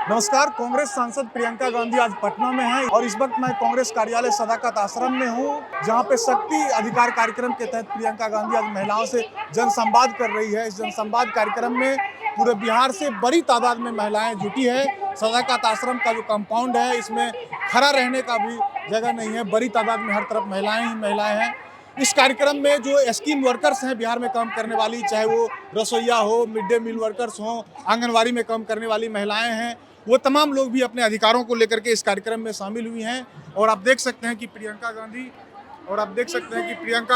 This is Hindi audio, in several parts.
नमस्कार। कांग्रेस सांसद प्रियंका गांधी आज पटना में हैं और इस वक्त मैं कांग्रेस कार्यालय सदाकत आश्रम में हूं, जहां पे शक्ति अधिकार कार्यक्रम के तहत प्रियंका गांधी आज महिलाओं से जनसंवाद कर रही है। इस जनसंवाद कार्यक्रम में पूरे बिहार से बड़ी तादाद में महिलाएं जुटी है। सदाकत आश्रम का जो कंपाउंड है, इसमें खड़ा रहने का भी जगह नहीं है। बड़ी तादाद में हर तरफ महिलाएं ही महिलाएं हैं। इस कार्यक्रम में जो स्कीम वर्कर्स हैं बिहार में काम करने वाली, चाहे वो रसोईया हो, मिड डे मील वर्कर्स हों, आंगनवाड़ी में काम करने वाली महिलाएं हैं, वो तमाम लोग भी अपने अधिकारों को लेकर के इस कार्यक्रम में शामिल हुई हैं। और आप देख सकते हैं कि प्रियंका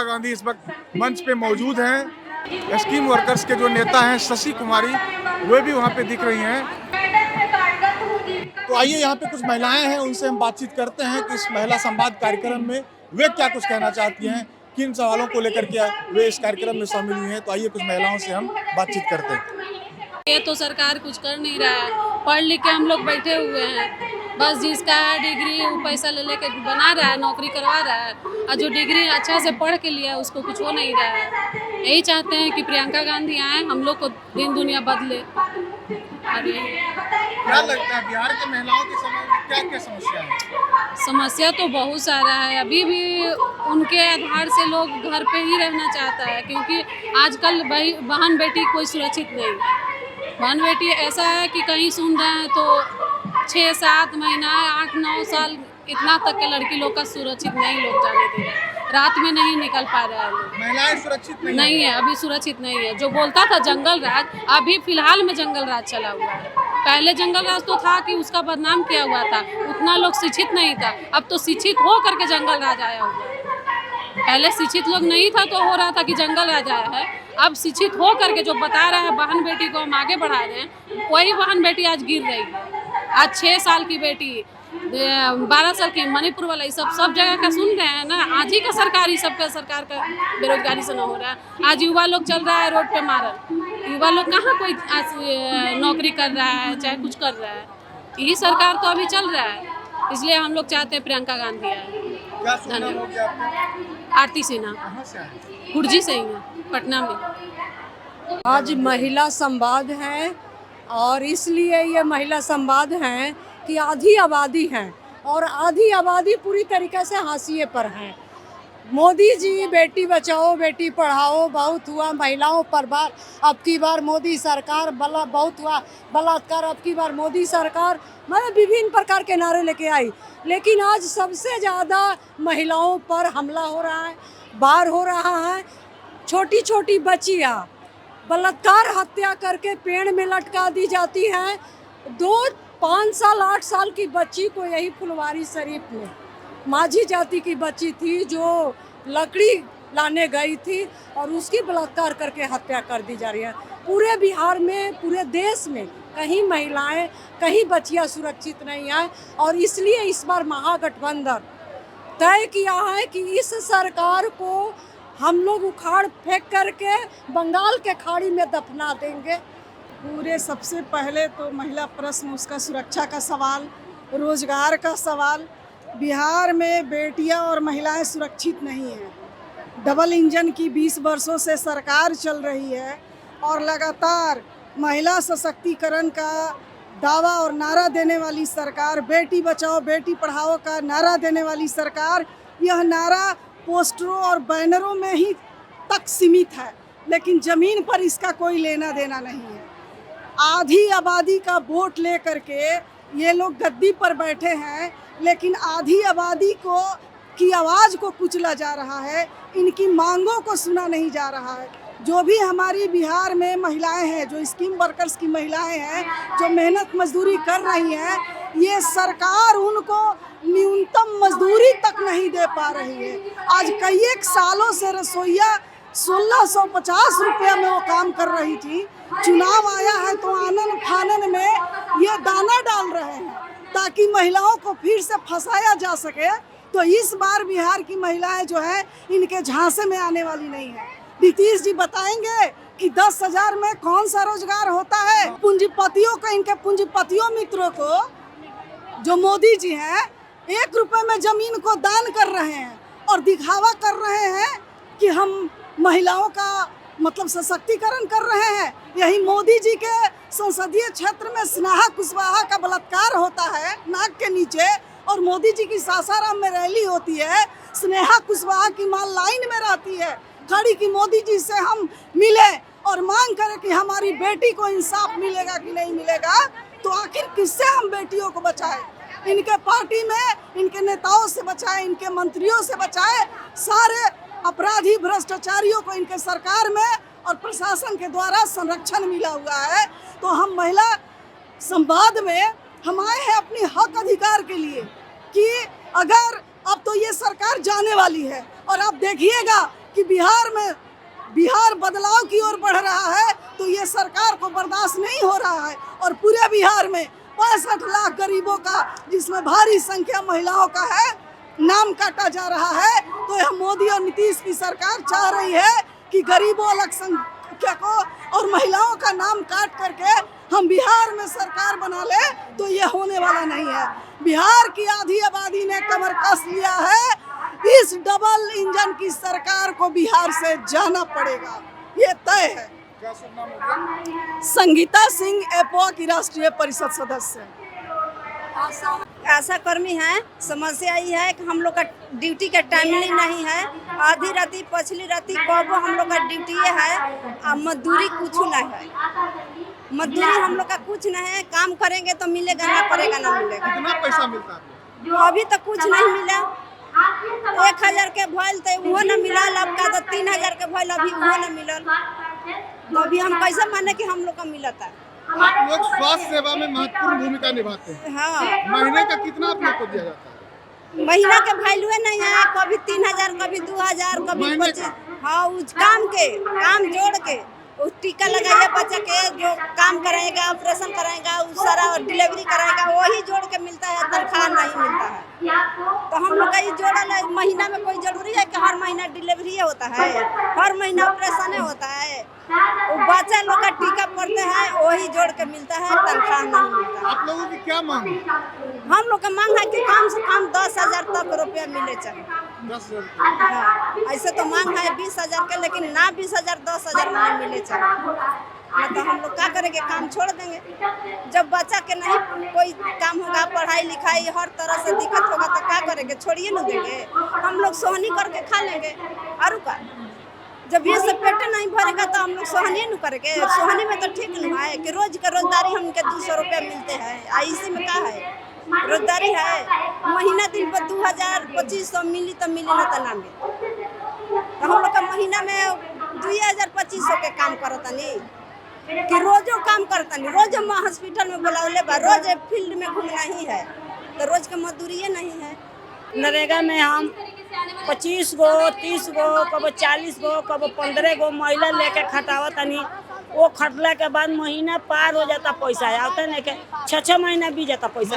गांधी इस वक्त मंच पे मौजूद हैं। स्कीम वर्कर्स के जो नेता हैं शशि कुमारी, वे भी वहाँ पे दिख रही हैं। तो आइए यहाँ पे कुछ महिलाएं हैं, उनसे हम बातचीत करते हैं कि इस महिला संवाद कार्यक्रम में वे क्या कुछ कहना चाहती हैं, किन सवालों को लेकर के वे इस कार्यक्रम में शामिल हुई हैं। तो आइए कुछ महिलाओं से हम बातचीत करते हैं। ये तो सरकार कुछ कर नहीं रहा है। पढ़ लिख के हम लोग बैठे हुए हैं, बस जिसका है डिग्री वो पैसा ले लेके बना रहा है, नौकरी करवा रहा है, और जो डिग्री अच्छा से पढ़ के लिया है उसको कुछ हो नहीं रहा है। यही चाहते हैं कि प्रियंका गांधी आए, हम लोग को दिन दुनिया बदले। क्या लगता है बिहार के महिलाओं के समाज में क्या क्या समस्या है? समस्या तो बहुत सारा है। अभी भी उनके आधार से लोग घर पे ही रहना चाहता है, क्योंकि आजकल बहन बेटी कोई सुरक्षित नहीं है। बहन बेटी ऐसा है कि कहीं सुन रहे हैं तो 6-7 महीना 8-9 साल इतना तक के लड़की लोग का सुरक्षित नहीं लोग जाने दे रहे, रात में नहीं निकल पा रहा है लोग। महिलाएं सुरक्षित नहीं है, अभी सुरक्षित नहीं है। जो बोलता था जंगल राज, अभी फिलहाल में जंगल राज चला हुआ है। पहले जंगल राज तो था कि उसका बदनाम किया हुआ था, उतना लोग शिक्षित नहीं था। अब तो शिक्षित हो करके जंगल राज आया हुआ है। पहले शिक्षित लोग नहीं था तो हो रहा था कि जंगल राज आया है। अब शिक्षित हो करके जो बता रहा है बहन बेटी को हम आगे बढ़ा रहे हैं, वही बहन बेटी आज गिर रही है। आज 6 साल की बेटी, 12 साल की, मणिपुर वाला, ये सब जगह का सुन रहे हैं ना। आज ही का सरकार, ही सबका सरकार का बेरोजगारी से न हो रहा है। आज युवा लोग चल रहा है रोड पे मारल। युवा लोग कहाँ कोई नौकरी कर रहा है, चाहे कुछ कर रहा है। यही सरकार तो अभी चल रहा है, इसलिए हम लोग चाहते हैं प्रियंका गांधी आए। आरती सिन्हा, कुर्जी से ही है, पटना में। आज महिला संवाद है और इसलिए ये महिला संवाद है कि आधी आबादी है और आधी आबादी पूरी तरीके से हाशिए पर है। मोदी जी बेटी बचाओ बेटी पढ़ाओ बहुत हुआ, महिलाओं पर बार अब की बार मोदी सरकार बहुत हुआ, बलात्कार अब की बार मोदी सरकार, मतलब विभिन्न प्रकार के नारे लेके आई। लेकिन आज सबसे ज़्यादा महिलाओं पर हमला हो रहा है, बार हो रहा है। छोटी छोटी बच्चियाँ बलात्कार हत्या करके पेड़ में लटका दी जाती हैं। 5 साल 8 साल की बच्ची को यही फुलवारी शरीफ में माझी जाति की बच्ची थी जो लकड़ी लाने गई थी और उसकी बलात्कार करके हत्या कर दी जा रही है। पूरे बिहार में, पूरे देश में कहीं महिलाएं, कहीं बच्चियां सुरक्षित नहीं हैं और इसलिए इस बार महागठबंधन तय किया है कि इस सरकार को हम लोग उखाड़ फेंक करके बंगाल के खाड़ी में दफना देंगे। पूरे सबसे पहले तो महिला प्रश्न, उसका सुरक्षा का सवाल, रोजगार का सवाल। बिहार में बेटियां और महिलाएं सुरक्षित नहीं हैं। डबल इंजन की 20 वर्षों से सरकार चल रही है और लगातार महिला सशक्तिकरण का दावा और नारा देने वाली सरकार, बेटी बचाओ बेटी पढ़ाओ का नारा देने वाली सरकार, यह नारा पोस्टरों और बैनरों में ही तक सीमित है, लेकिन ज़मीन पर इसका कोई लेना देना नहीं है। आधी आबादी का वोट ले करके ये लोग गद्दी पर बैठे हैं, लेकिन आधी आबादी की आवाज़ को कुचला जा रहा है, इनकी मांगों को सुना नहीं जा रहा है। जो भी हमारी बिहार में महिलाएं हैं, जो स्कीम वर्कर्स की महिलाएं हैं, जो मेहनत मजदूरी कर रही हैं, ये सरकार उनको न्यूनतम मजदूरी तक नहीं दे पा रही है। आज कई एक सालों से रसोईया 1650 रुपये में वो काम कर रही थी। चुनाव आया है तो आनन फानन में ये दाना डाल रहे हैं ताकि महिलाओं को फिर से फंसाया जा सके। तो इस बार बिहार की महिलाएं जो है इनके झांसे में आने वाली नहीं है। नीतीश जी बताएंगे कि 10,000 में कौन सा रोजगार होता है। पूंजीपतियों को, इनके पूंजीपतियों मित्रों को, जो मोदी जी हैं, 1 रुपए में जमीन को दान कर रहे हैं और दिखावा कर रहे हैं कि हम महिलाओं का मतलब सशक्तिकरण कर रहे हैं। यही मोदी जी के संसदीय क्षेत्र में स्नेहा कुशवाहा का बलात्कार होता है नाक के नीचे, और मोदी जी की सासाराम में रैली होती है। स्नेहा कुशवाहा की मां लाइन में रहती है खड़ी कि मोदी जी से हम मिले और मांग करें कि हमारी बेटी को इंसाफ मिलेगा कि नहीं मिलेगा। तो आखिर किससे हम बेटियों को बचाएं? इनके पार्टी में इनके नेताओं से बचाएं, इनके मंत्रियों से बचाएं। सारे अपराधी भ्रष्टाचारियों को इनके सरकार में और प्रशासन के द्वारा संरक्षण मिला हुआ है। तो हम महिला संवाद में हम आए हैं अपनी हक अधिकार के लिए कि अगर अब तो ये सरकार जाने वाली है और आप देखिएगा कि बिहार बदलाव की ओर बढ़ रहा है, तो ये सरकार को बर्दाश्त नहीं हो रहा है। और पूरे बिहार में 65 लाख गरीबों का, जिसमें भारी संख्या महिलाओं का है, नाम काटा जा रहा है। तो यह मोदी और नीतीश की सरकार चाह रही है कि गरीबों, अल्पसंख्यकों और महिलाओं का नाम काट करके हम बिहार में सरकार बना ले, तो ये होने वाला नहीं है। बिहार की आधी आबादी ने कमर कस लिया है। इस डबल इंजन की सरकार को बिहार से जाना पड़ेगा, ये तय है। क्या शुभ नाम होगा? संगीता सिंह एपोआ की राष्ट्रीय परिषद सदस्य। आशा कर्मी हैं। समस्या ये है कि हम लोग का ड्यूटी का टाइमिंग नहीं है। आधी राती पछली राती कब हम लोग का ड्यूटी है और मजदूरी कुछ नहीं है। मजदूरी हम लोग का कुछ नहीं है। काम करेंगे तो मिलेगा, ना करेगा ना मिलेगा। कितना पैसा मिलता है? अभी तक कुछ नहीं मिला। 1000 के भइल तो वो न मिलल, अब का तो 3000 के भइल, अभी वो न मिलल। तो अभी हम कैसे माने कि हम लोग का मिलता है? आप लोग स्वास्थ्य सेवा में महत्वपूर्ण भूमिका निभाते हैं। हाँ, महीने का कितना आप लोग को दिया जाता है? महीना के वैल्यू नहीं है। कभी 3000, कभी 2000, कभी महीने 25। हाँ, उस काम जोड़ के उस टीका लगाइए बच्चा के, जो काम कराएगा, ऑपरेशन कराएगा, उस सारा डिलीवरी कराएगा, वही जोड़ के मिलता है, तनख्वाह नहीं मिलता है। तो हम लोग का ये जोड़ल है। महीना में कोई जरूरी है कि हर महीना डिलीवरी होता है, हर महीना ऑपरेशन होता है। वो बच्चा लोग का टीका पड़ते हैं, वही जोड़ के मिलता है, तनख्वाह नहीं मिलता। आप लोगों की क्या मांग है? हम लोग का मांग है कि कम से कम 10,000 तक रुपया मिले चाहिए। 10,000। हाँ, ऐसे तो मांग है 20,000 के, लेकिन ना 20,000, 10,000 में मिले चाहिए। ना तो हम लोग क्या करेंगे, काम छोड़ देंगे। जब बच्चा के नहीं कोई काम होगा, पढ़ाई लिखाई हर तरह से दिक्कत होगा, तो क्या करेंगे, छोड़िए न देंगे। हम लोग सोहनी करके खा लेंगे और का। जब ये सब पेट नहीं भरेगा तो हम लोग सोहनी न करेंगे। सोहनी में तो ठीक नहीं है कि रोज का रोजगारी हमके 200 रुपया मिलते हैं। इसी में क्या है, रोजगारी है। महीना दिन पर 2000, 2500 मिली तो मिली, ना तो ना मिली। तो हम लोग का महीना में 2000, 2500 के काम करतनी कि रोजो काम करतनी। रोज हम हॉस्पिटल में बुलावले बा, रोज फील्ड में घूमना ही है, तो रोज का मजदूरी नहीं है। नरेगा में हम 25 गो, 30 गो, कब 40 गो, कब 15 गो महिला लेके खटावा तनी। वो खटला के बाद महीना पार हो जाता, पैसा आता नहीं के 6 महीना भी जाता पैसा।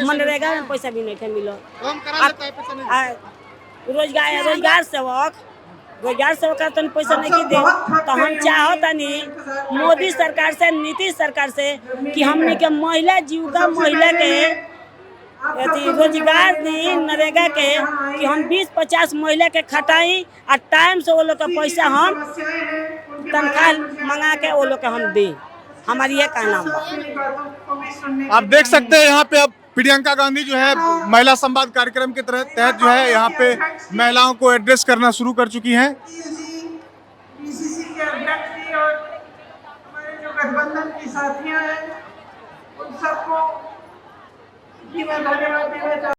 मनरेगा में पैसा भी नहीं मिलो। रोजगार सेवक का तन पैसा नहीं दे। तो हम चाहतनी मोदी सरकार से, नीतीश सरकार से कि हमने के महिला जीविका, महिला के रोजगार दी, नरेगा के, कि हम 20-50 महिला के खटाई और टाइम से वो लोग का पैसा हम तनख्वाह मंगा के वो लोग के हम दें। हमारी ये कहना है। आप देख सकते हैं यहाँ पे अब प्रियंका गांधी जो है महिला संवाद कार्यक्रम के तहत जो है यहाँ पे महिलाओं को एड्रेस करना शुरू कर चुकी हैं। बीसीसी के अध्यक्ष जी और हमारे जो गठबंधन की साथियां हैं, उन सबको मैं धन्यवाद देना चाहता हूं।